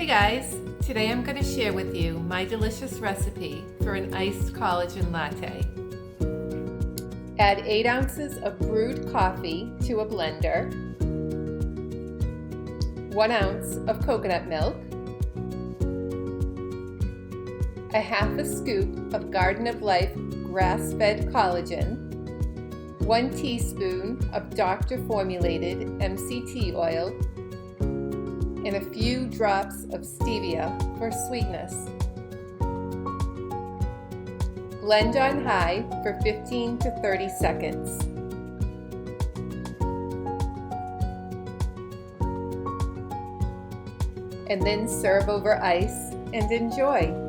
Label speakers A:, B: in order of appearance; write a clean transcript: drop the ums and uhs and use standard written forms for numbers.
A: guys, today I'm going to share with you my delicious recipe for an iced collagen latte. Add 8 ounces of brewed coffee to a blender, 1 ounce of coconut milk, a half a scoop of Garden of Life grass-fed collagen, 1 teaspoon of Dr Formulated MCT Oil, and a few drops of Stevia for sweetness. Blend on high for 15 to 30 seconds. And then serve over ice and enjoy.